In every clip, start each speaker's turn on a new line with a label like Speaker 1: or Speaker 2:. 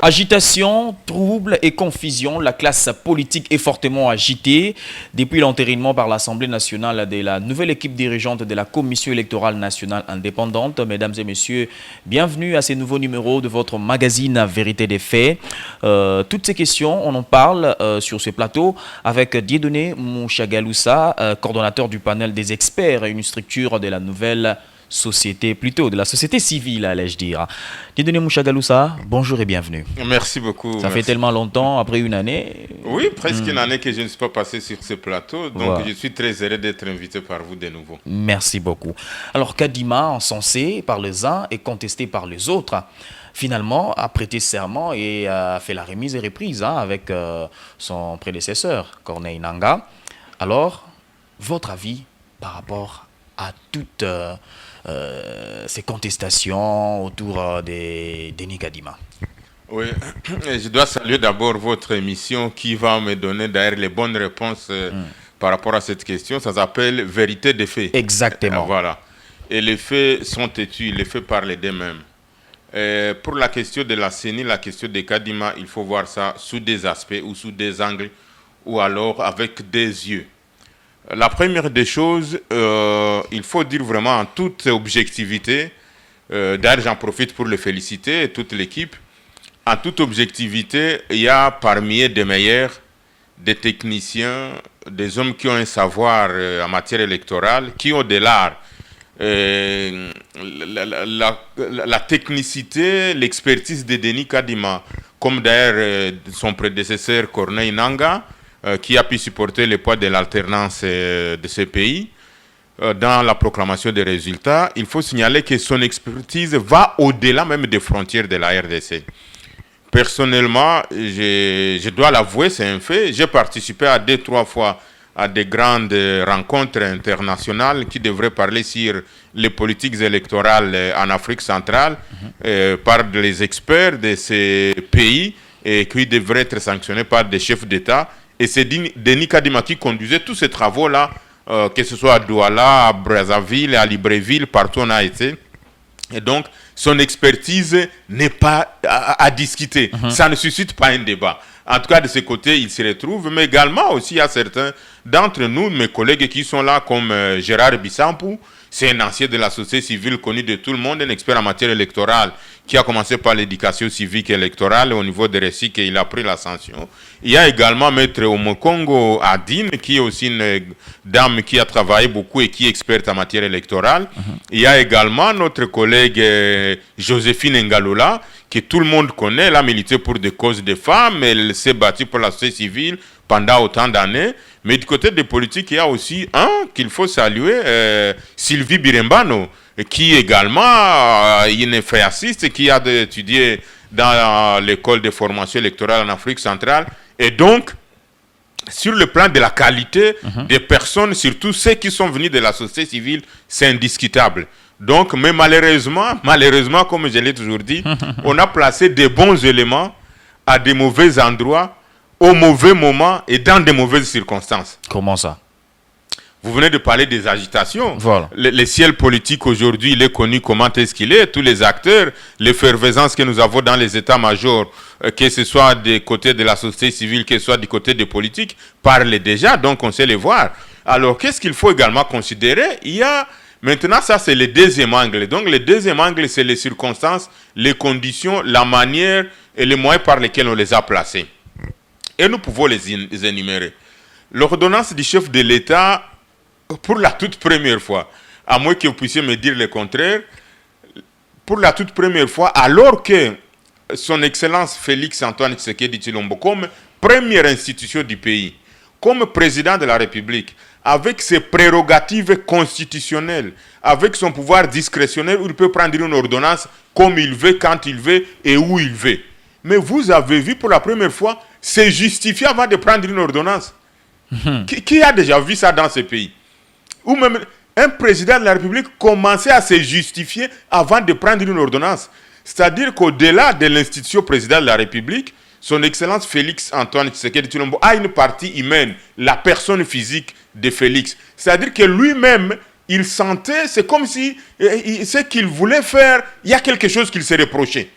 Speaker 1: Agitation, troubles et confusion, la classe politique est fortement agitée depuis l'entérinement par l'Assemblée nationale de la nouvelle équipe dirigeante de la Commission électorale nationale indépendante. Mesdames et messieurs, bienvenue à ce nouveau numéro de votre magazine Vérité des Faits. Toutes ces questions, on en parle sur ce plateau avec Dieudonné Mouchagaloussa, coordonnateur du panel des experts et une structure de la nouvelle société, plutôt de la société civile, allais-je dire. Dieudonné Mouchagaloussa, bonjour et bienvenue.
Speaker 2: Merci beaucoup.
Speaker 1: Ça fait tellement longtemps, après une année.
Speaker 2: Oui, presque une année que je ne suis pas passé sur ce plateau, donc je suis très heureux d'être invité par vous de nouveau.
Speaker 1: Merci beaucoup. Alors, Kadima, encensé par les uns et contesté par les autres, finalement a prêté serment et a fait la remise et reprise avec son prédécesseur, Corneille Nangaa. Alors, votre avis par rapport à toutes ces contestations autour de Denis Kadima?
Speaker 2: Oui, je dois saluer d'abord votre émission qui va me donner d'ailleurs les bonnes réponses par rapport à cette question. Ça s'appelle Vérité des faits.
Speaker 1: Exactement.
Speaker 2: Voilà. Et les faits sont têtus, les faits parlent d'eux-mêmes. Pour la question de la CENI, la question de Kadima, il faut voir ça sous des aspects ou sous des angles ou alors avec des yeux. La première des choses, il faut dire vraiment en toute objectivité, d'ailleurs j'en profite pour le féliciter et toute l'équipe, en toute objectivité, il y a parmi eux des meilleurs, des techniciens, des hommes qui ont un savoir en matière électorale, qui ont de l'art, la technicité, l'expertise de Denis Kadima, comme d'ailleurs son prédécesseur Corneille Nangaa, qui a pu supporter le poids de l'alternance de ce pays dans la proclamation des résultats. Il faut signaler que son expertise va au-delà même des frontières de la RDC. Personnellement, je dois l'avouer, c'est un fait. J'ai participé à 2-3 fois à des grandes rencontres internationales qui devraient parler sur les politiques électorales en Afrique centrale par des experts de ces pays et qui devraient être sanctionnés par des chefs d'État. Et c'est Denis Kadima qui conduisait tous ces travaux-là, que ce soit à Douala, à Brazzaville, à Libreville, partout où on a été. Et donc, son expertise n'est pas à discuter. Ça ne suscite pas un débat. En tout cas, de ce côté, il se retrouve. Mais également, aussi, il y a certains d'entre nous, mes collègues qui sont là, comme Gérard Bissampou. C'est un ancien de la société civile connu de tout le monde, un expert en matière électorale qui a commencé par l'éducation civique et électorale au niveau de RECIC et il a pris l'ascension. Il y a également Maître Omokongo Adine, qui est aussi une dame qui a travaillé beaucoup et qui est experte en matière électorale. Il y a également notre collègue Joséphine Ngalola, que tout le monde connaît. Elle a milité pour des causes de femmes, elle s'est battue pour la société civile pendant autant d'années. Mais du côté des politiques, il y a aussi un qu'il faut saluer, Sylvie Birembano, qui également est une féaciste, qui a étudié dans l'école de formation électorale en Afrique centrale. Et donc, sur le plan de la qualité des personnes, surtout ceux qui sont venus de la société civile, c'est indiscutable. Donc, mais malheureusement, comme je l'ai toujours dit, on a placé des bons éléments à des mauvais endroits, au mauvais moment et dans de mauvaises circonstances.
Speaker 1: Comment ça?
Speaker 2: Vous venez de parler des agitations.
Speaker 1: Voilà.
Speaker 2: Le ciel politique aujourd'hui, il est connu comment est-ce qu'il est. Tous les acteurs, l'effervescence que nous avons dans les états-majors, que ce soit du côté de la société civile, que ce soit du côté des politiques, parlent déjà, donc on sait les voir. Alors, qu'est-ce qu'il faut également considérer? Il y a, maintenant, ça c'est le deuxième angle. Donc, le deuxième angle, c'est les circonstances, les conditions, la manière et les moyens par lesquels on les a placés. Et nous pouvons les énumérer. L'ordonnance du chef de l'État, pour la toute première fois, à moins que vous puissiez me dire le contraire, pour la toute première fois, alors que son Excellence Félix Antoine Tshisekedi Tshilombo, comme première institution du pays, comme président de la République, avec ses prérogatives constitutionnelles, avec son pouvoir discrétionnaire, où il peut prendre une ordonnance comme il veut, quand il veut et où il veut. Mais vous avez vu pour la première fois, c'est justifié avant de prendre une ordonnance. Qui a déjà vu ça dans ce pays? Ou même un président de la République commençait à se justifier avant de prendre une ordonnance. C'est-à-dire qu'au-delà de l'institution président de la République, son Excellence Félix Antoine Tshisekedi Tshilombo a une partie humaine, la personne physique de Félix. C'est-à-dire que lui-même, il sentait, c'est comme si ce qu'il voulait faire, il y a quelque chose qu'il se reprochait.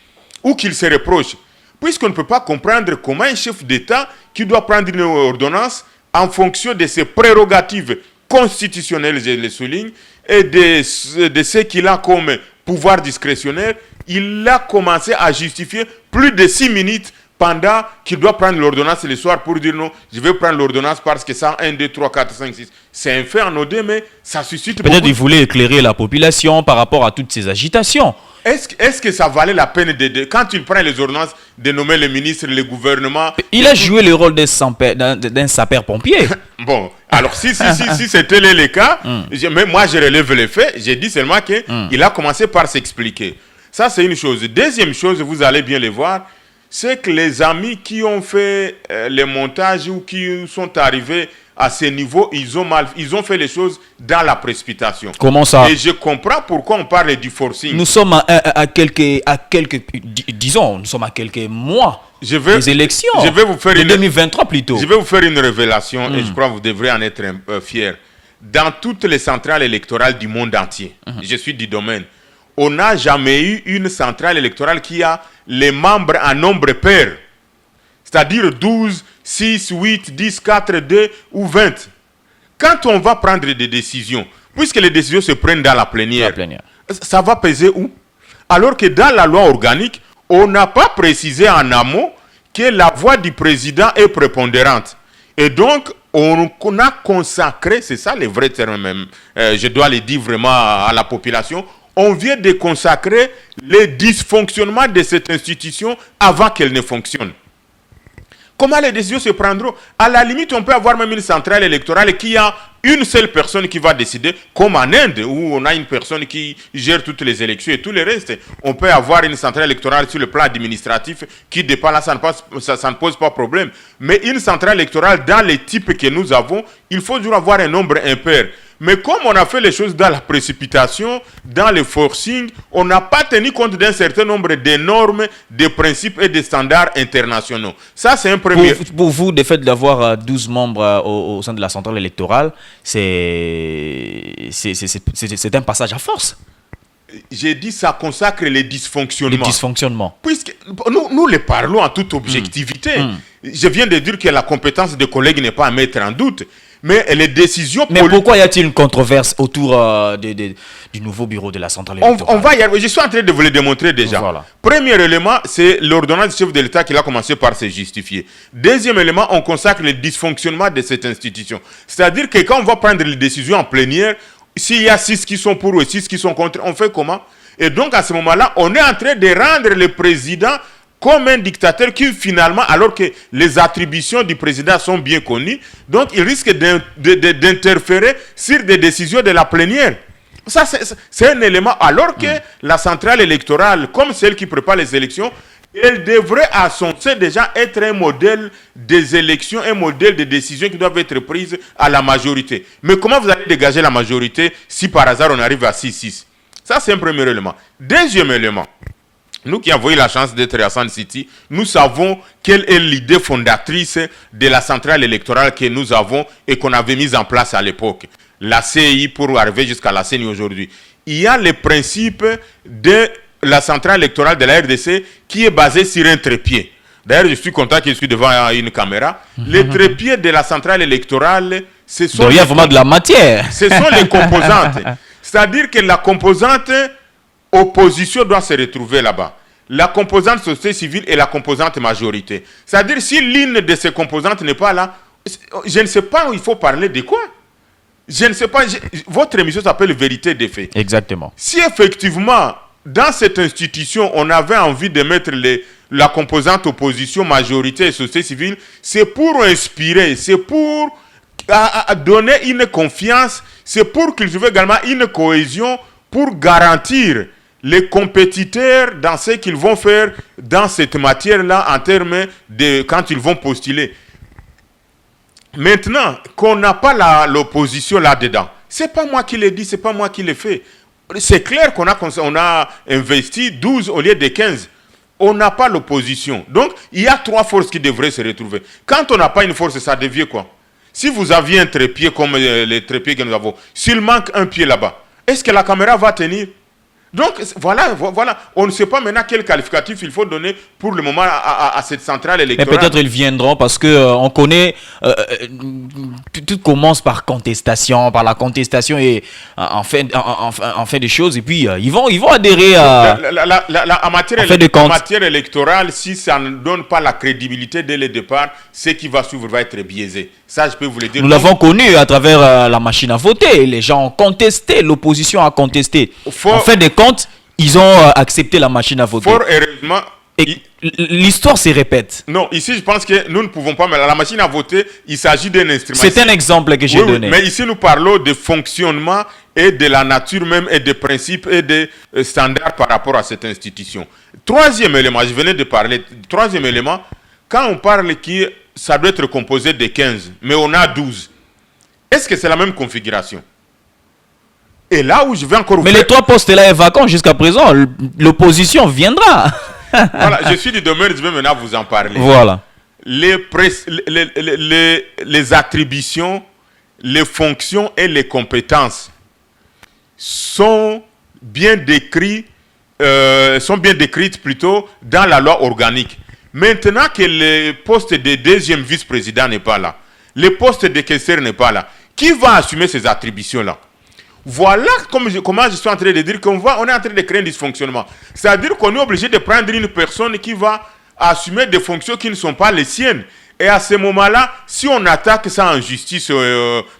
Speaker 2: Ou qu'il se reproche. puisqu'on ne peut pas comprendre comment un chef d'État qui doit prendre une ordonnance en fonction de ses prérogatives constitutionnelles, je le souligne, et de ce qu'il a comme pouvoir discrétionnaire, il a commencé à justifier plus de 6 minutes pendant qu'il doit prendre l'ordonnance le soir pour dire non, je vais prendre l'ordonnance parce que ça, 1, 2, 3, 4, 5, 6. C'est un fait anodin, mais ça suscite beaucoup.
Speaker 1: Peut-être qu'il voulait éclairer la population par rapport à toutes ces agitations.
Speaker 2: Est-ce que ça valait la peine quand il prend les ordonnances de nommer les ministres, le gouvernement?
Speaker 1: Il a joué le rôle d'un sapeur-pompier.
Speaker 2: Bon, alors si c'était le cas, mais moi je relève les faits, j'ai dit seulement qu'il a commencé par s'expliquer. Ça c'est une chose. Deuxième chose, vous allez bien le voir, c'est que les amis qui ont fait les montages ou qui sont arrivés à ce niveau, ils ont fait les choses dans la précipitation.
Speaker 1: Comment ça?
Speaker 2: Et je comprends pourquoi on parle du forcing.
Speaker 1: Nous sommes à quelques mois des élections.
Speaker 2: Je vais vous faire
Speaker 1: 2023 plutôt.
Speaker 2: Je vais vous faire une révélation et je crois que vous devrez en être fiers. Dans toutes les centrales électorales du monde entier, je suis du domaine, on n'a jamais eu une centrale électorale qui a les membres en nombre pair. C'est-à-dire 12, 6, 8, 10, 4, 2 ou 20. Quand on va prendre des décisions, puisque les décisions se prennent dans la plénière, ça va peser où? Alors que dans la loi organique, on n'a pas précisé en amont que la voix du président est prépondérante. Et donc, on a consacré, c'est ça le vrai terme même, je dois le dire vraiment à la population, on vient de consacrer les dysfonctionnements de cette institution avant qu'elle ne fonctionne. Comment les décisions se prendront? À la limite, on peut avoir même une centrale électorale qui a une seule personne qui va décider, comme en Inde, où on a une personne qui gère toutes les élections et tout le reste. On peut avoir une centrale électorale sur le plan administratif qui dépend là, ça ne pose pas problème. Mais une centrale électorale, dans les types que nous avons, il faut toujours avoir un nombre impair. Mais comme on a fait les choses dans la précipitation, dans le forcing, on n'a pas tenu compte d'un certain nombre de normes, de principes et de standards internationaux. Ça, c'est un premier...
Speaker 1: Pour vous, le fait d'avoir 12 membres au sein de la centrale électorale, c'est un passage à force.
Speaker 2: J'ai dit ça consacre les dysfonctionnements.
Speaker 1: Les dysfonctionnements.
Speaker 2: Puisque nous les parlons en toute objectivité. Je viens de dire que la compétence des collègues n'est pas à mettre en doute. Mais les décisions
Speaker 1: politiques... Mais pourquoi y a-t-il une controverse autour du nouveau bureau de la centrale électorale?
Speaker 2: On va y arriver. Je suis en train de vous le démontrer déjà. Voilà. Premier élément, c'est l'ordonnance du chef de l'État qui a commencé par se justifier. Deuxième élément, on consacre le dysfonctionnement de cette institution. C'est-à-dire que quand on va prendre les décisions en plénière, s'il y a 6 qui sont pour et 6 qui sont contre, on fait comment? Et donc à ce moment-là, on est en train de rendre le président comme un dictateur qui finalement, alors que les attributions du président sont bien connues, donc il risque d'interférer sur des décisions de la plénière. Ça, c'est un élément, alors que la centrale électorale, comme celle qui prépare les élections, elle devrait à son sein déjà être un modèle des élections, un modèle de décisions qui doivent être prises à la majorité. Mais comment vous allez dégager la majorité si par hasard on arrive à 6-6? Ça, c'est un premier élément. Deuxième élément. Nous qui avons eu la chance d'être à Sun City, nous savons quelle est l'idée fondatrice de la centrale électorale que nous avons et qu'on avait mise en place à l'époque. La CI pour arriver jusqu'à la CENI aujourd'hui. Il y a le principe de la centrale électorale de la RDC qui est basée sur un trépied. D'ailleurs, je suis content que je suis devant une caméra. Les trépieds de la centrale électorale, ce sont...
Speaker 1: il y a vraiment de la matière.
Speaker 2: Ce sont les composantes. C'est-à-dire que la composante... opposition doit se retrouver là-bas. La composante société civile et la composante majorité. C'est-à-dire, si l'une de ces composantes n'est pas là, je ne sais pas où il faut parler de quoi. Je ne sais pas. Votre émission s'appelle Vérité des faits.
Speaker 1: Exactement.
Speaker 2: Si effectivement, dans cette institution, on avait envie de mettre la composante opposition, majorité et société civile, c'est pour inspirer, c'est pour donner une confiance, c'est pour cultiver également une cohésion, pour garantir les compétiteurs dans ce qu'ils vont faire dans cette matière-là en termes de quand ils vont postuler. Maintenant, qu'on n'a pas l'opposition là-dedans, c'est pas moi qui l'ai dit, c'est pas moi qui l'ai fait. C'est clair qu'on a investi 12 au lieu de 15. On n'a pas l'opposition. Donc, il y a 3 forces qui devraient se retrouver. Quand on n'a pas une force, ça devient quoi? Si vous aviez un trépied comme les trépieds que nous avons, s'il manque un pied là-bas, est-ce que la caméra va tenir? Donc, voilà, on ne sait pas maintenant quel qualificatif il faut donner pour le moment à cette centrale électorale.
Speaker 1: Mais peut-être ils viendront parce que on connaît, tout commence par contestation, par la contestation et en fait des choses, et puis ils vont adhérer à...
Speaker 2: En matière électorale, si ça ne donne pas la crédibilité dès le départ, ce qui va suivre va être biaisé. Ça, je peux vous le dire.
Speaker 1: Nous l'avons connu à travers la machine à voter. Les gens ont contesté, l'opposition a contesté. En fait des comptes, ils ont accepté la machine à voter.
Speaker 2: Fort heureusement...
Speaker 1: L'histoire se répète.
Speaker 2: Non, ici, je pense que nous ne pouvons pas... Mais la machine à voter, il s'agit d'un instrument.
Speaker 1: C'est un exemple que j'ai donné.
Speaker 2: Mais ici, nous parlons de fonctionnement et de la nature même et des principes et des standards par rapport à cette institution. Troisième élément, je venais de parler. Troisième élément, quand on parle que ça doit être composé de 15, mais on a 12, est-ce que c'est la même configuration? Et là où je vais encore...
Speaker 1: Mais les 3 postes-là est vacant jusqu'à présent. L'opposition viendra.
Speaker 2: Voilà, je suis du domaine, je vais maintenant vous en parler.
Speaker 1: Voilà.
Speaker 2: Les attributions, les fonctions et les compétences sont bien décrites plutôt dans la loi organique. Maintenant que le poste de deuxième vice-président n'est pas là, le poste de questeur n'est pas là, qui va assumer ces attributions-là? Voilà comment je suis en train de dire on est en train de créer un dysfonctionnement. C'est-à-dire qu'on est obligé de prendre une personne qui va assumer des fonctions qui ne sont pas les siennes. Et à ce moment-là, si on attaque ça en justice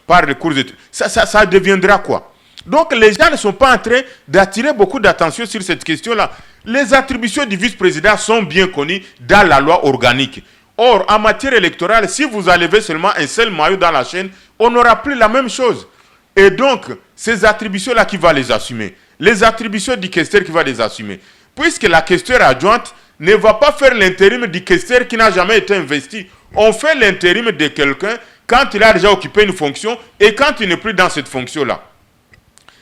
Speaker 2: par le cours de... Ça deviendra quoi? Donc les gens ne sont pas en train d'attirer beaucoup d'attention sur cette question-là. Les attributions du vice-président sont bien connues dans la loi organique. Or, en matière électorale, si vous enlevez seulement un seul maillot dans la chaîne, on n'aura plus la même chose. Et donc, ces attributions-là, qui va les assumer? Les attributions du questeur qui va les assumer. Puisque la questeur adjointe ne va pas faire l'intérim du questeur qui n'a jamais été investi. On fait l'intérim de quelqu'un quand il a déjà occupé une fonction et quand il n'est plus dans cette fonction-là.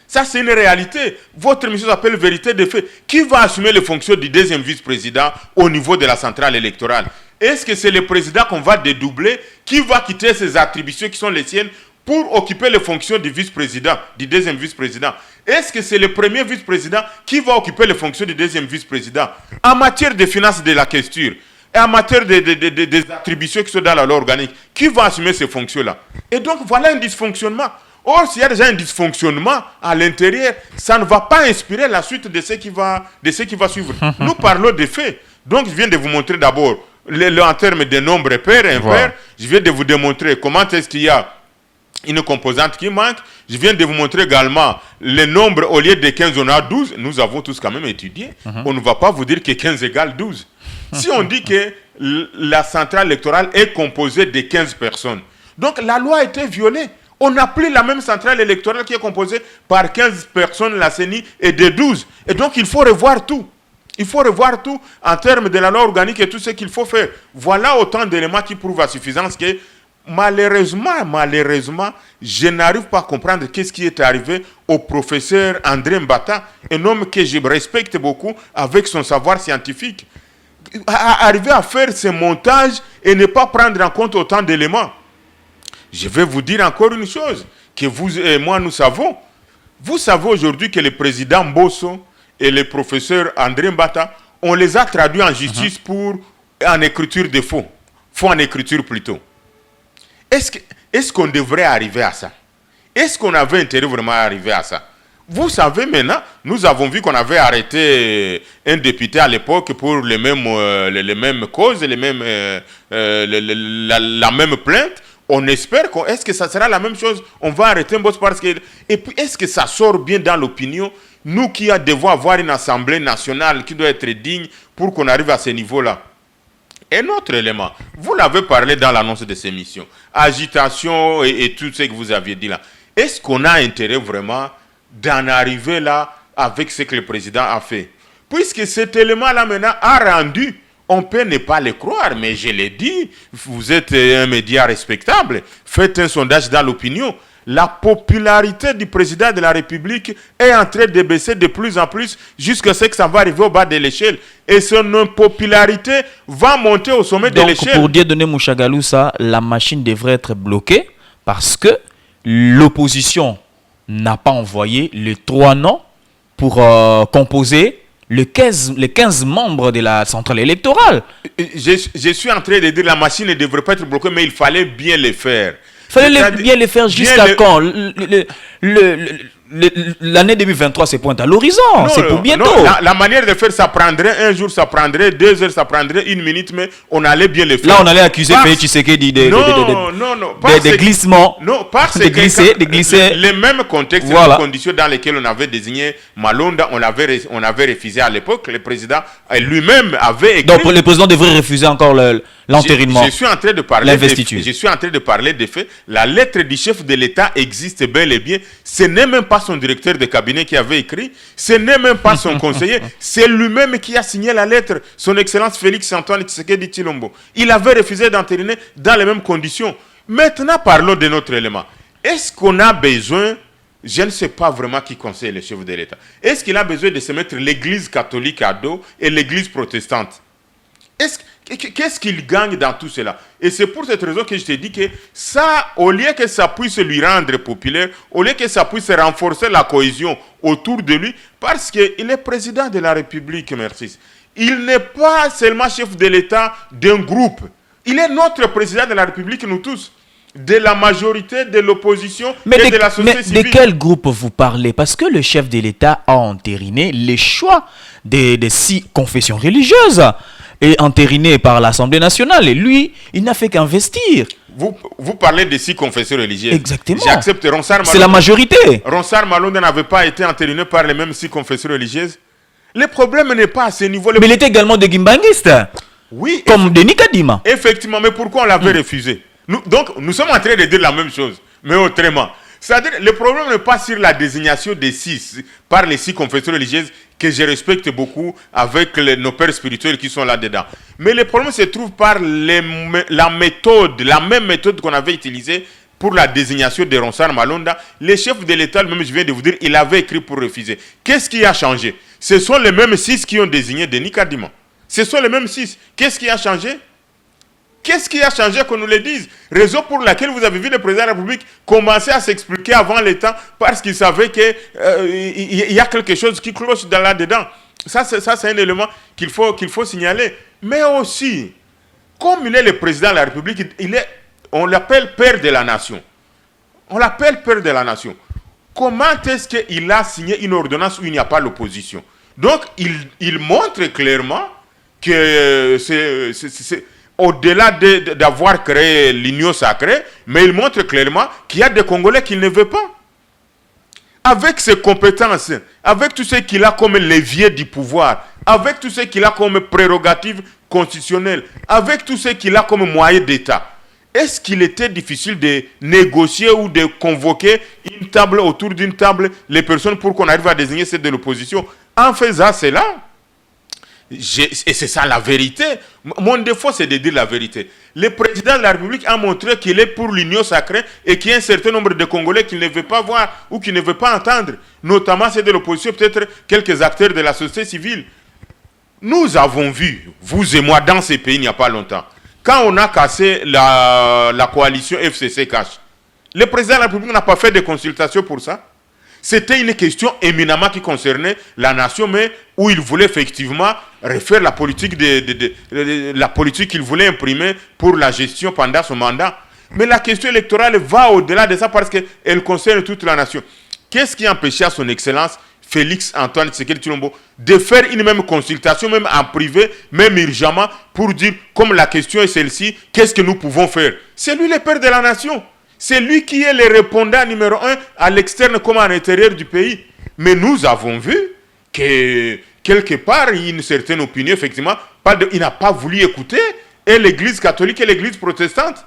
Speaker 2: Ça, c'est une réalité. Votre mission s'appelle vérité des faits. Qui va assumer les fonctions du deuxième vice-président au niveau de la centrale électorale? Est-ce que c'est le président qu'on va dédoubler qui va quitter ses attributions qui sont les siennes pour occuper les fonctions du vice-président, du deuxième vice-président? Est-ce que c'est le premier vice-président qui va occuper les fonctions du deuxième vice-président? En matière de finances de la questure et en matière des attributions qui sont dans la loi organique, qui va assumer ces fonctions-là? Et donc, voilà un dysfonctionnement. Or, s'il y a déjà un dysfonctionnement à l'intérieur, ça ne va pas inspirer la suite de ce qui va suivre. Nous parlons des faits. Donc, je viens de vous montrer d'abord, en termes de nombre pair et impair, je viens de vous démontrer comment est-ce qu'il y a une composante qui manque. Je viens de vous montrer également le nombre, au lieu de 15, on a 12. Nous avons tous quand même étudié. On ne va pas vous dire que 15 égale 12. Si on dit que la centrale électorale est composée de 15 personnes, donc la loi a été violée. On n'a plus la même centrale électorale qui est composée par 15 personnes, la CENI, et de 12. Et donc il faut revoir tout. Il faut revoir tout en termes de la loi organique et tout ce qu'il faut faire. Voilà autant d'éléments qui prouvent à suffisance que malheureusement, je n'arrive pas à comprendre qu'est-ce qui est arrivé au professeur André Mbata, un homme que je respecte beaucoup avec son savoir scientifique. Arriver à faire ce montage et ne pas prendre en compte autant d'éléments. Je vais vous dire encore une chose que vous et moi nous savons. Vous savez aujourd'hui que le président Bosso et le professeur André Mbata, on les a traduits en justice en écriture de faux. Faux en écriture plutôt. Est-ce qu'on devrait arriver à ça? Est-ce qu'on avait intérêt vraiment à arriver à ça? Vous savez maintenant, nous avons vu qu'on avait arrêté un député à l'époque pour les mêmes causes, la même plainte. On espère est-ce que ça sera la même chose? On va arrêter un boss parce que... Et puis, est-ce que ça sort bien dans l'opinion? Nous qui devons avoir une assemblée nationale qui doit être digne pour qu'on arrive à ce niveau-là. Un autre élément, vous l'avez parlé dans l'annonce de ces missions, agitation et tout ce que vous aviez dit là. Est-ce qu'on a intérêt vraiment d'en arriver là avec ce que le président a fait? Puisque cet élément-là maintenant a rendu... On peut ne pas le croire, mais je l'ai dit, vous êtes un média respectable. Faites un sondage dans l'opinion. La popularité du président de la République est en train de baisser de plus en plus jusqu'à ce que ça va arriver au bas de l'échelle. Et son impopularité va monter au sommet de l'échelle.
Speaker 1: Donc, pour Dieudonné Mouchagaloussa, la machine devrait être bloquée parce que l'opposition n'a pas envoyé les 3 noms pour composer les 15 membres de la centrale électorale.
Speaker 2: Je suis en train de dire que la machine ne devrait pas être bloquée, mais il fallait bien le faire.
Speaker 1: Il fallait bien le faire jusqu'à quand? L'année 2023 se pointe à l'horizon, c'est pour bientôt.
Speaker 2: Non, la manière de faire, ça prendrait un jour, ça prendrait 2 heures, ça prendrait 1 minute, mais on allait bien le faire.
Speaker 1: Là, on allait accuser Félix Tshisekedi de glissement.
Speaker 2: Non, parce
Speaker 1: de glisser.
Speaker 2: Les mêmes contextes,
Speaker 1: voilà.
Speaker 2: Les conditions dans lesquelles on avait désigné Malonda, on avait refusé à l'époque. Le président lui-même avait écrit.
Speaker 1: Donc, le président devrait refuser encore l'entérinement.
Speaker 2: Je suis en train de parler
Speaker 1: l'investiture.
Speaker 2: Je suis en train de parler des faits. La lettre du chef de l'État existe bel et bien. Ce n'est même pas son directeur de cabinet qui avait écrit. Ce n'est même pas son conseiller. C'est lui-même qui a signé la lettre. Son Excellence Félix Antoine Tshisekedi Tshilombo. Il avait refusé d'entériner dans les mêmes conditions. Maintenant, parlons de notre élément. Est-ce qu'on a besoin, je ne sais pas vraiment qui conseille le chef de l'État, est-ce qu'il a besoin de se mettre l'église catholique à dos et l'église protestante? Qu'est-ce qu'il gagne dans tout cela? Et c'est pour cette raison que je te dis que ça, au lieu que ça puisse lui rendre populaire, au lieu que ça puisse renforcer la cohésion autour de lui, parce qu'il est président de la République, merci. Il n'est pas seulement chef de l'État d'un groupe. Il est notre président de la République, nous tous. De la majorité, de l'opposition et de la société civile.
Speaker 1: Mais de quel groupe vous parlez? Parce que le chef de l'État a entériné les choix des 6 confessions religieuses et entériné par l'Assemblée nationale. Et lui, il n'a fait qu'investir.
Speaker 2: Vous parlez des 6 confessions religieuses.
Speaker 1: Exactement.
Speaker 2: J'accepte.
Speaker 1: C'est la majorité.
Speaker 2: Ronsard Malonda n'avait pas été entériné par les mêmes 6 confessions religieuses. Le problème n'est pas à ce niveau.
Speaker 1: Mais il était également des Gimbanguistes.
Speaker 2: Oui.
Speaker 1: Comme Denis Kadima.
Speaker 2: Effectivement. Mais pourquoi on l'avait refusé? Donc, nous sommes en train de dire la même chose, mais autrement. C'est-à-dire, le problème n'est pas sur la désignation des 6, par les 6 confessions religieuses, que je respecte beaucoup avec nos pères spirituels qui sont là-dedans. Mais le problème se trouve par la même méthode qu'on avait utilisée pour la désignation de Ronsard Malonda. Le chef de l'État, même je viens de vous dire, il avait écrit pour refuser. Qu'est-ce qui a changé? Ce sont les mêmes 6 qui ont désigné Denis Kadima. Ce sont les mêmes 6. Qu'est-ce qui a changé? Qu'est-ce qui a changé qu'on nous le dise? Raison pour laquelle vous avez vu le président de la République commencer à s'expliquer avant le temps parce qu'il savait qu'il y a quelque chose qui cloche là-dedans. Ça, c'est un élément qu'il faut signaler. Mais aussi, comme il est le président de la République, on l'appelle père de la nation. On l'appelle père de la nation. Comment est-ce qu'il a signé une ordonnance où il n'y a pas l'opposition? Donc, il montre clairement que c'est au-delà d'avoir créé l'union sacrée, mais il montre clairement qu'il y a des Congolais qu'il ne veut pas. Avec ses compétences, avec tout ce qu'il a comme levier du pouvoir, avec tout ce qu'il a comme prérogative constitutionnelle, avec tout ce qu'il a comme moyen d'État, est-ce qu'il était difficile de négocier ou de convoquer une table autour d'une table les personnes pour qu'on arrive à désigner celle de l'opposition? En faisant cela, et c'est ça la vérité. Mon défaut, c'est de dire la vérité. Le président de la République a montré qu'il est pour l'union sacrée et qu'il y a un certain nombre de Congolais qu'il ne veut pas voir ou qu'il ne veut pas entendre. Notamment ceux de l'opposition, peut-être quelques acteurs de la société civile. Nous avons vu, vous et moi, dans ces pays il n'y a pas longtemps, quand on a cassé la coalition FCC-CACH, le président de la République n'a pas fait de consultation pour ça. C'était une question éminemment qui concernait la nation, mais où il voulait effectivement refaire la politique la politique qu'il voulait imprimer pour la gestion pendant son mandat. Mais la question électorale va au-delà de ça parce qu'elle concerne toute la nation. Qu'est-ce qui empêchait son Excellence Félix Antoine Tshisekedi Tshilombo de faire une même consultation, même en privé, même urgemment, pour dire, comme la question est celle-ci, qu'est-ce que nous pouvons faire? C'est lui le père de la nation. C'est lui qui est le répondant numéro 1 à l'externe comme à l'intérieur du pays. Mais nous avons vu que quelque part, il y a une certaine opinion, effectivement, il n'a pas voulu écouter et l'Église catholique et l'Église protestante.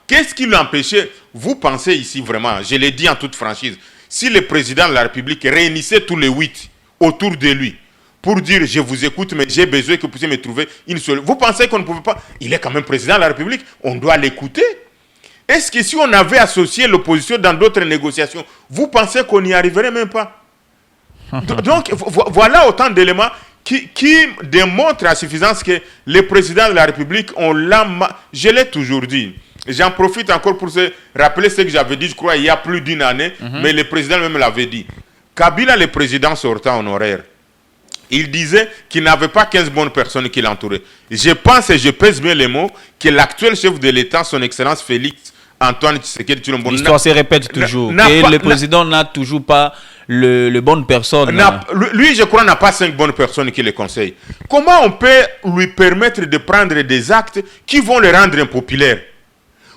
Speaker 2: Qu'est-ce qui l'empêchait? Vous pensez ici vraiment, je l'ai dit en toute franchise, si le président de la République réunissait tous les 8 autour de lui pour dire je vous écoute, mais j'ai besoin que vous puissiez me trouver une seule. Vous pensez qu'on ne pouvait pas? Il est quand même président de la République, on doit l'écouter. Est-ce que si on avait associé l'opposition dans d'autres négociations, vous pensez qu'on n'y arriverait même pas? Donc, voilà autant d'éléments qui démontrent à suffisance que le président de la République, je l'ai toujours dit. J'en profite encore pour se rappeler ce que j'avais dit, je crois, il y a plus d'une année, mais le président même l'avait dit. Kabila, le président sortant honoraire, il disait qu'il n'avait pas 15 bonnes personnes qui l'entouraient. Je pense et je pèse bien les mots que l'actuel chef de l'État, son Excellence Félix Antoine Tshisekedi Tshilombo,
Speaker 1: l'histoire se répète toujours. Et le président n'a toujours pas le bonne personne.
Speaker 2: Lui, je crois, n'a pas 5 bonnes personnes qui le conseillent. Comment on peut lui permettre de prendre des actes qui vont le rendre impopulaire?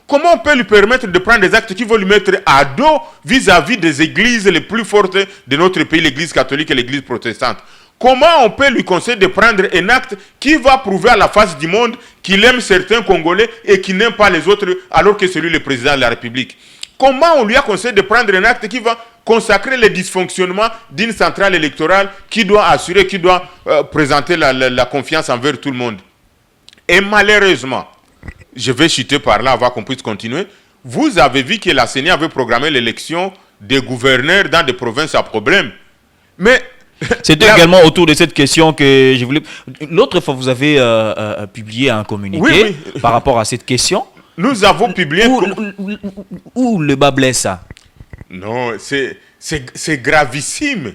Speaker 2: Comment on peut lui permettre de prendre des actes qui vont lui mettre à dos vis-à-vis des églises les plus fortes de notre pays, l'église catholique et l'église protestante? Comment on peut lui conseiller de prendre un acte qui va prouver à la face du monde qu'il aime certains Congolais et qu'il n'aime pas les autres alors que c'est lui le président de la République? Comment on lui a conseillé de prendre un acte qui va consacrer les dysfonctionnements d'une centrale électorale qui doit assurer, qui doit présenter la confiance envers tout le monde? Et malheureusement, je vais chuter par là avant qu'on puisse continuer, vous avez vu que la CENI avait programmé l'élection des gouverneurs dans des provinces à problème. Mais
Speaker 1: c'était également autour de cette question que je voulais... L'autre fois, vous avez publié un communiqué par rapport à cette question.
Speaker 2: Nous avons publié...
Speaker 1: Où le bas blesse ça?
Speaker 2: Non, c'est gravissime.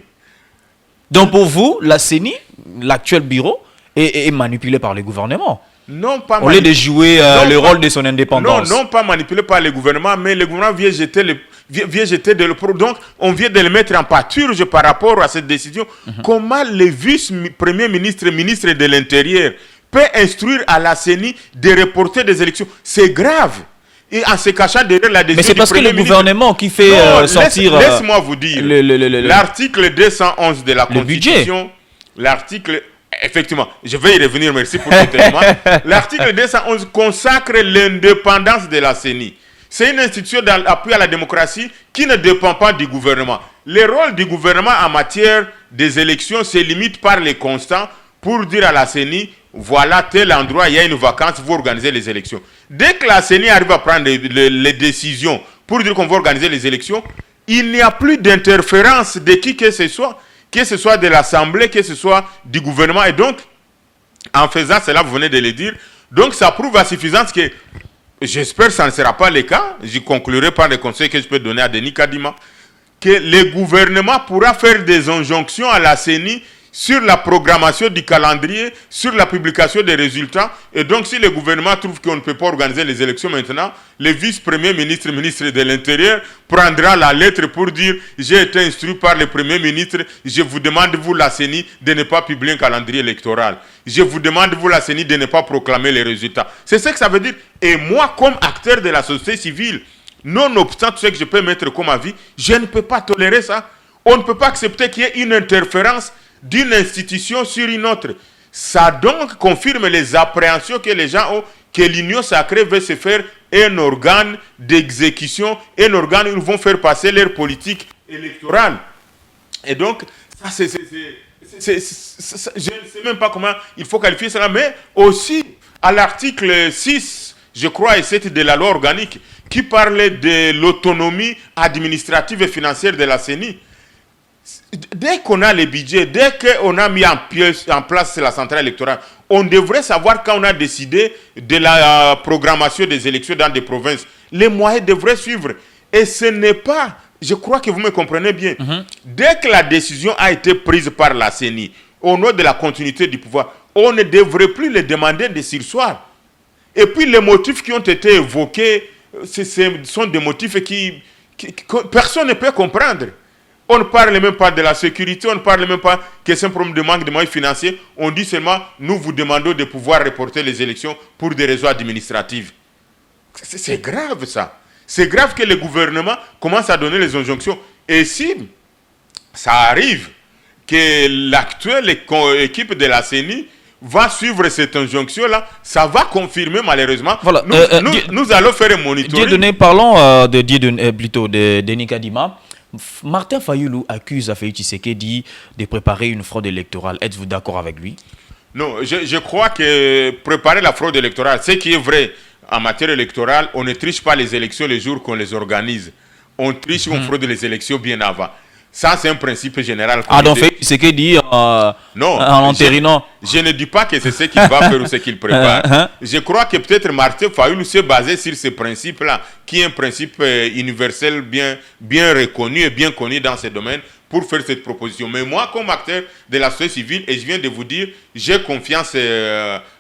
Speaker 1: Donc pour vous, la CENI, l'actuel bureau, est manipulé par le gouvernement?
Speaker 2: Non, pas
Speaker 1: au lieu de jouer le rôle de son indépendance.
Speaker 2: Non, pas manipulé par le gouvernement, mais le gouvernement vient jeter donc on vient de le mettre en pâturage par rapport à cette décision. Comment le vice-premier ministre, ministre de l'Intérieur, peut instruire à la CENI de reporter des élections? C'est grave. Et en se cachant derrière la décision.
Speaker 1: Mais c'est parce que le gouvernement qui fait sortir...
Speaker 2: Laisse-moi vous dire. L'article 211 de la Constitution, l'article... Effectivement, je vais y revenir, merci pour cet élément. L'article 211 consacre l'indépendance de la CENI. C'est une institution d'appui à la démocratie qui ne dépend pas du gouvernement. Le rôle du gouvernement en matière des élections se limite par les constants pour dire à la CENI, voilà tel endroit, il y a une vacance, vous organisez les élections. Dès que la CENI arrive à prendre les décisions pour dire qu'on va organiser les élections, il n'y a plus d'interférence de qui que ce soit de l'Assemblée, que ce soit du gouvernement. Et donc, en faisant cela, vous venez de le dire, donc ça prouve à suffisance que, j'espère que ça ne sera pas le cas, je conclurai par les conseils que je peux donner à Denis Kadima, que le gouvernement pourra faire des injonctions à la CENI sur la programmation du calendrier, sur la publication des résultats. Et donc, si le gouvernement trouve qu'on ne peut pas organiser les élections maintenant, le vice-premier ministre, ministre de l'Intérieur, prendra la lettre pour dire « J'ai été instruit par le premier ministre, je vous demande, vous, la CENI, de ne pas publier un calendrier électoral. Je vous demande, vous, la CENI, de ne pas proclamer les résultats. » C'est ce que ça veut dire. Et moi, comme acteur de la société civile, nonobstant tout ce que je peux mettre comme avis, je ne peux pas tolérer ça. On ne peut pas accepter qu'il y ait une interférence d'une institution sur une autre. Ça donc confirme les appréhensions que les gens ont, que l'union sacrée veut se faire un organe d'exécution, un organe où ils vont faire passer leur politique électorale. Et donc, ça je ne sais même pas comment il faut qualifier cela, mais aussi à l'article 6, je crois, et 7 de la loi organique, qui parlait de l'autonomie administrative et financière de la CENI. Dès qu'on a les budgets, dès qu'on a mis en place la centrale électorale, on devrait savoir quand on a décidé de la programmation des élections dans des provinces. Les moyens devraient suivre. Et ce n'est pas, je crois que vous me comprenez bien, dès que la décision a été prise par la CENI, au nom de la continuité du pouvoir, on ne devrait plus les demander de surseoir. Et puis les motifs qui ont été évoqués, ce sont des motifs que personne ne peut comprendre. On ne parle même pas de la sécurité, on ne parle même pas que c'est un problème de manque de moyens financiers. On dit seulement, nous vous demandons de pouvoir reporter les élections pour des raisons administratives. C'est grave ça. C'est grave que le gouvernement commence à donner les injonctions. Et si ça arrive que l'actuelle équipe de la CENI va suivre cette injonction-là, ça va confirmer malheureusement. Voilà. Nous allons faire un monitoring.
Speaker 1: Parlons de Denis Kadima. Martin Fayulu accuse Félix Tshisekedi de préparer une fraude électorale. Êtes-vous d'accord avec lui?
Speaker 2: Non, je crois que préparer la fraude électorale, ce qui est vrai en matière électorale, on ne triche pas les élections les jours qu'on les organise. On triche, on fraude les élections bien avant. Ça, c'est un principe général.
Speaker 1: Ah, donc Félix Tshisekedi en entérinant.
Speaker 2: Je ne dis pas que c'est ce qu'il va faire ou ce qu'il prépare. Je crois que peut-être Martin Fayulu s'est basé sur ce principe-là, qui est un principe universel bien reconnu et bien connu dans ce domaine, pour faire cette proposition. Mais moi, comme acteur de la société civile, et je viens de vous dire, j'ai confiance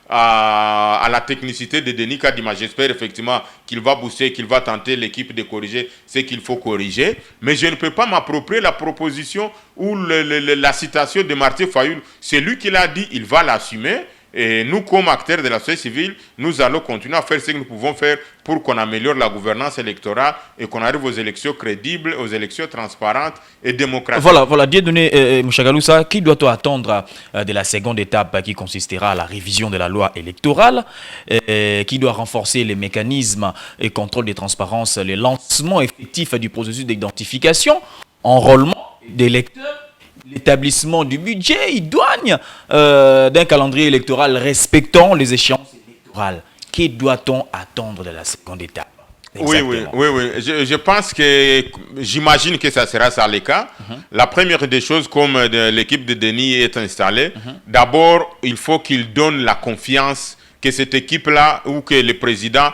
Speaker 2: à la technicité de Denis Kadima. J'espère effectivement qu'il va booster, qu'il va tenter l'équipe de corriger ce qu'il faut corriger. Mais je ne peux pas m'approprier la proposition ou la citation de Martin Fayoul. C'est lui qui l'a dit, il va l'assumer. Et nous, comme acteurs de la société civile, nous allons continuer à faire ce que nous pouvons faire pour qu'on améliore la gouvernance électorale et qu'on arrive aux élections crédibles, aux élections transparentes et démocratiques.
Speaker 1: Voilà, Dieudonné Mouchagaloussa, qui doit-on attendre de la seconde étape qui consistera à la révision de la loi électorale, qui doit renforcer les mécanismes et contrôle de transparence, les lancements effectifs du processus d'identification, enrôlement d'électeurs, l'établissement du budget idoine d'un calendrier électoral respectant les échéances électorales. Que doit-on attendre de la seconde étape?
Speaker 2: Exactement. Oui. Je pense que, j'imagine que ça sera ça le cas. La première des choses, comme l'équipe de Denis est installée, d'abord, il faut qu'il donne la confiance que cette équipe-là ou que le président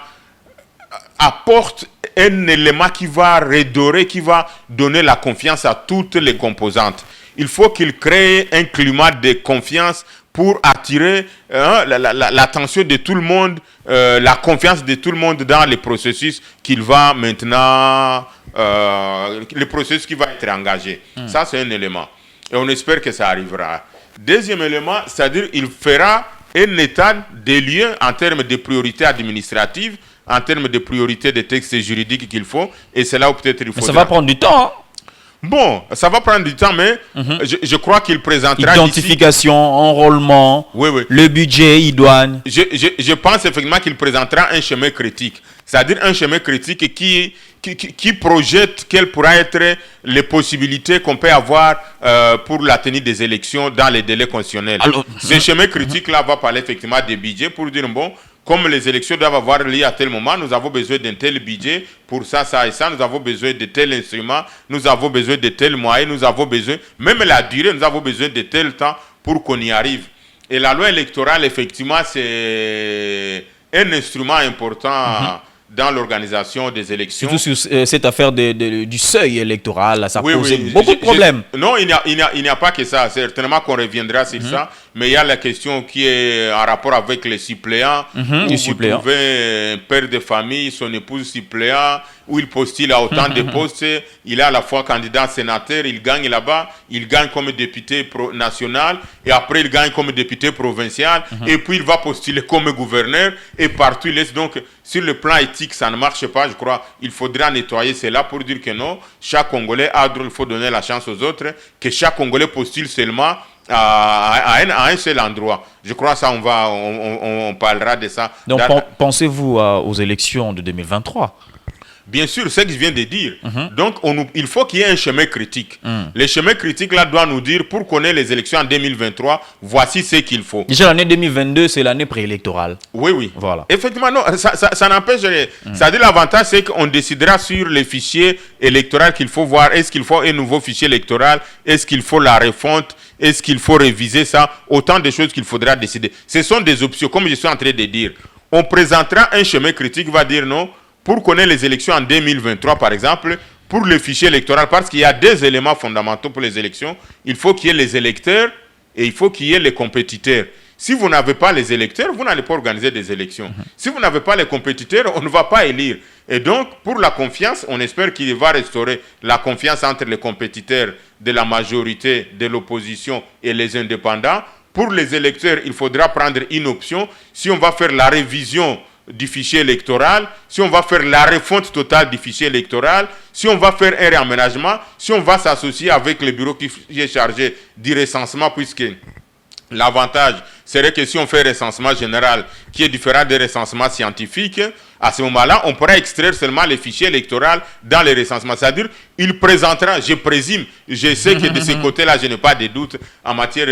Speaker 2: apporte un élément qui va redorer, qui va donner la confiance à toutes les composantes. Il faut qu'il crée un climat de confiance pour attirer l'attention de tout le monde, la confiance de tout le monde dans le processus qu'il va maintenant, le processus qui va être engagé. Ça, c'est un élément. Et on espère que ça arrivera. Deuxième élément, c'est-à-dire qu'il fera un état des lieux en termes de priorités administratives, en termes de priorités des textes juridiques qu'il faut. Et c'est là où peut-être il faut...
Speaker 1: Mais ça va prendre du temps, hein?
Speaker 2: Bon, ça va prendre du temps, mais je crois qu'il présentera...
Speaker 1: Identification, enrôlement, le budget, idoine.
Speaker 2: Je pense effectivement qu'il présentera un chemin critique. C'est-à-dire un chemin critique qui projette quelles pourraient être les possibilités qu'on peut avoir pour la tenue des élections dans les délais constitutionnels. Ce chemin critique-là va parler effectivement des budgets pour dire, bon, comme les élections doivent avoir lieu à tel moment, nous avons besoin d'un tel budget pour ça, ça et ça. Nous avons besoin de tel instrument, nous avons besoin de tel moyen, nous avons besoin, même la durée, nous avons besoin de tel temps pour qu'on y arrive. Et la loi électorale, effectivement, c'est un instrument important dans l'organisation des élections.
Speaker 1: Surtout sur cette affaire du seuil électoral, ça pose beaucoup de problèmes.
Speaker 2: Non, il n'y a pas que ça. Certainement qu'on reviendra sur ça. Mais il y a la question qui est en rapport avec les suppléants. Où vous trouvez un père de famille, son épouse suppléant, où il postule à autant de postes. Il est à la fois candidat sénateur, il gagne là-bas, il gagne comme député national, et après il gagne comme député provincial, et puis il va postuler comme gouverneur, et partout il laisse. Donc, sur le plan éthique, ça ne marche pas, je crois. Il faudra nettoyer cela pour dire que non, chaque Congolais a droit, il faut donner la chance aux autres, que chaque Congolais postule seulement à un seul endroit. Je crois que ça, on parlera de ça.
Speaker 1: Donc, pensez-vous aux élections de 2023?
Speaker 2: Bien sûr, c'est ce que je viens de dire. Donc, il faut qu'il y ait un chemin critique. Le chemin critique, là, doit nous dire, pour qu'on ait les élections en 2023, voici ce qu'il faut.
Speaker 1: Déjà, l'année 2022, c'est l'année préélectorale.
Speaker 2: Oui.
Speaker 1: Voilà.
Speaker 2: Effectivement, non, ça n'empêche rien. C'est-à-dire, l'avantage, c'est qu'on décidera sur les fichiers électoraux qu'il faut voir. Est-ce qu'il faut un nouveau fichier électoral? Est-ce qu'il faut la refonte? Est-ce qu'il faut réviser ça? Autant de choses qu'il faudra décider. Ce sont des options, comme je suis en train de dire. On présentera un chemin critique qui va dire non. Pour connaître les élections en 2023, par exemple, pour le fichier électoral, parce qu'il y a deux éléments fondamentaux pour les élections, il faut qu'il y ait les électeurs et il faut qu'il y ait les compétiteurs. Si vous n'avez pas les électeurs, vous n'allez pas organiser des élections. Si vous n'avez pas les compétiteurs, on ne va pas élire. Et donc, pour la confiance, on espère qu'il va restaurer la confiance entre les compétiteurs de la majorité, de l'opposition et les indépendants. Pour les électeurs, il faudra prendre une option. Si on va faire la révision du fichier électoral, si on va faire la refonte totale du fichier électoral, si on va faire un réaménagement, si on va s'associer avec le bureau qui est chargé du recensement, puisque l'avantage serait que si on fait un recensement général qui est différent des recensements scientifiques, à ce moment-là, on pourra extraire seulement les fichiers électoraux dans les recensements. C'est-à-dire, il présentera, je présume, je sais que de ce côté-là, je n'ai pas de doute en matière,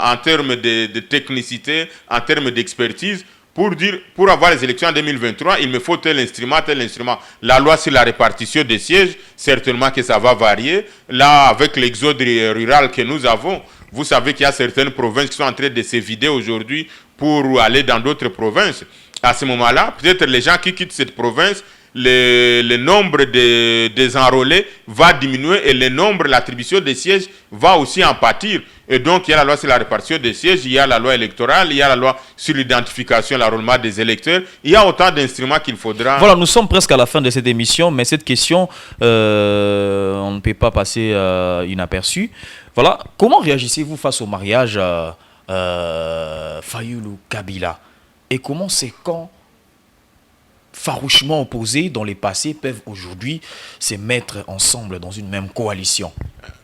Speaker 2: en termes de technicité, en termes d'expertise, pour avoir les élections en 2023, il me faut tel instrument, tel instrument. La loi sur la répartition des sièges, certainement que ça va varier. Là, avec l'exode rural que nous avons, vous savez qu'il y a certaines provinces qui sont en train de se vider aujourd'hui pour aller dans d'autres provinces. À ce moment-là, peut-être les gens qui quittent cette province le nombre des enrôlés va diminuer et le nombre, l'attribution des sièges va aussi en pâtir. Et donc, il y a la loi sur la répartition des sièges, il y a la loi électorale, il y a la loi sur l'identification, l'enrôlement des électeurs. Il y a autant d'instruments qu'il faudra...
Speaker 1: Voilà, nous sommes presque à la fin de cette émission, mais cette question, on ne peut pas passer inaperçue. Voilà, comment réagissez-vous face au mariage Fayulu-Kabila? Et comment ces camps farouchement opposés dans les passés peuvent aujourd'hui se mettre ensemble dans une même coalition?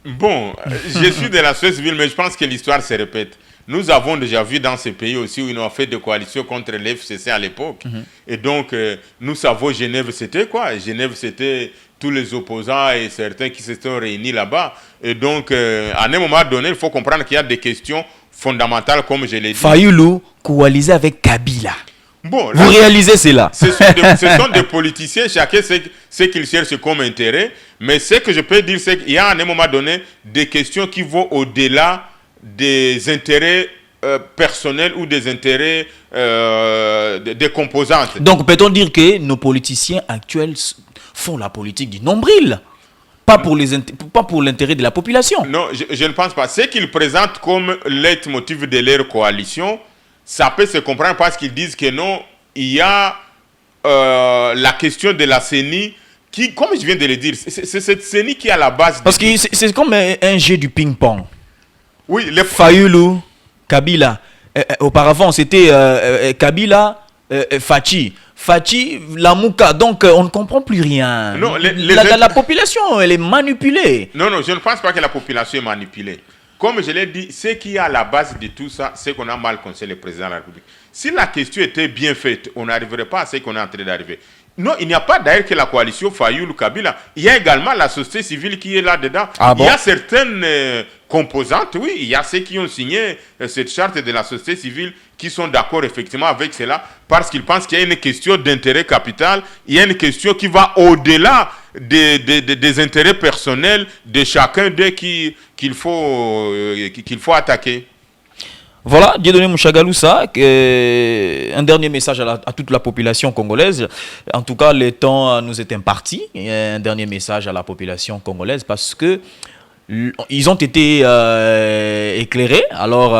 Speaker 2: Bon, je suis de la société civile, mais je pense que l'histoire se répète. Nous avons déjà vu dans ces pays aussi où ils ont fait des coalitions contre l'FCC à l'époque. Et donc, nous savons Genève, c'était quoi? Genève, c'était tous les opposants et certains qui se sont réunis là-bas. Et donc, à un moment donné, il faut comprendre qu'il y a des questions fondamentales, comme je l'ai dit.
Speaker 1: Fayulu coalisé avec Kabila.
Speaker 2: Bon,
Speaker 1: vous réalisez cela?
Speaker 2: Ce sont des politiciens, chacun sait ce qu'il cherche comme intérêt. Mais ce que je peux dire, c'est qu'il y a à un moment donné des questions qui vont au-delà des intérêts personnels ou des intérêts des composantes.
Speaker 1: Donc peut-on dire que nos politiciens actuels font la politique du nombril, pas pour l'intérêt de la population?
Speaker 2: Non, je ne pense pas. Ce qu'ils présentent comme leitmotiv de leur coalition, ça peut se comprendre parce qu'ils disent que non, il y a la question de la CENI qui, comme je viens de le dire, c'est cette CENI qui est à la base.
Speaker 1: Parce que c'est comme un jeu du ping-pong.
Speaker 2: Oui,
Speaker 1: Fayulu, Kabila. Auparavant, c'était Kabila, Fachi. Fachi, Lamouka. Donc, on ne comprend plus rien.
Speaker 2: Non,
Speaker 1: la population, elle est manipulée.
Speaker 2: Non, je ne pense pas que la population est manipulée. Comme je l'ai dit, ce qui est à la base de tout ça, c'est qu'on a mal conseillé le président de la République. Si la question était bien faite, on n'arriverait pas à ce qu'on est en train d'arriver. Non, il n'y a pas d'ailleurs que la coalition Fayulu-Kabila. Il y a également la société civile qui est là-dedans.
Speaker 1: Ah bon?
Speaker 2: Il y a certaines composantes, oui, il y a ceux qui ont signé cette charte de la société civile qui sont d'accord effectivement avec cela parce qu'ils pensent qu'il y a une question d'intérêt capital, il y a une question qui va au-delà des intérêts personnels de chacun d'eux qu'il faut attaquer.
Speaker 1: Voilà, Dieudonné Mouchagalousa, un dernier message à toute la population congolaise. En tout cas, le temps nous est imparti. Un dernier message à la population congolaise parce que ils ont été éclairés. Alors,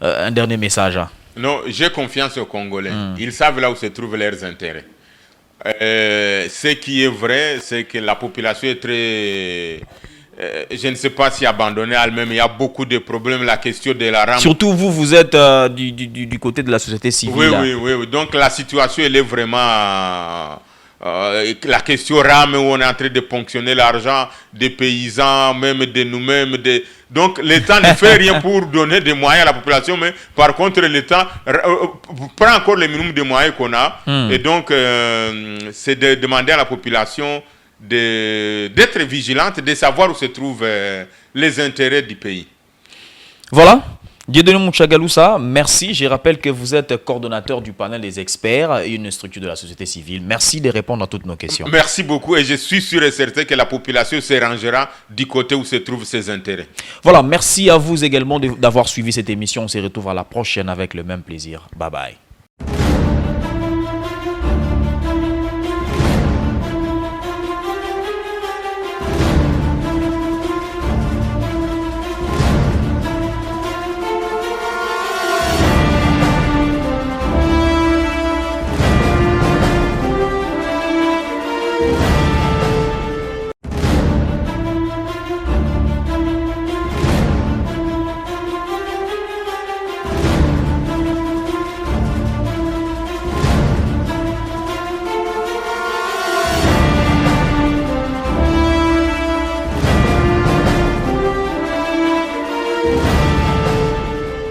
Speaker 1: un dernier message.
Speaker 2: Non, j'ai confiance aux Congolais. Ils savent là où se trouvent leurs intérêts. Ce qui est vrai, c'est que la population est très... je ne sais pas si abandonnée elle-même, il y a beaucoup de problèmes, la question de la rame.
Speaker 1: Surtout vous êtes du côté de la société civile.
Speaker 2: Oui. Donc la situation, elle est vraiment... la question rame où on est en train de ponctionner l'argent des paysans, même de nous-mêmes. Donc l'État ne fait rien pour donner des moyens à la population, mais par contre l'État prend encore le minimum de moyens qu'on a. Et donc c'est de demander à la population d'être vigilante, de savoir où se trouvent les intérêts du pays.
Speaker 1: Voilà. Dieudonné Mouchagalousa, merci. Je rappelle que vous êtes coordonnateur du panel des experts et une structure de la société civile. Merci de répondre à toutes nos questions.
Speaker 2: Merci beaucoup et je suis sûr et certain que la population se rangera du côté où se trouvent ses intérêts.
Speaker 1: Voilà, merci à vous également d'avoir suivi cette émission. On se retrouve à la prochaine avec le même plaisir. Bye bye.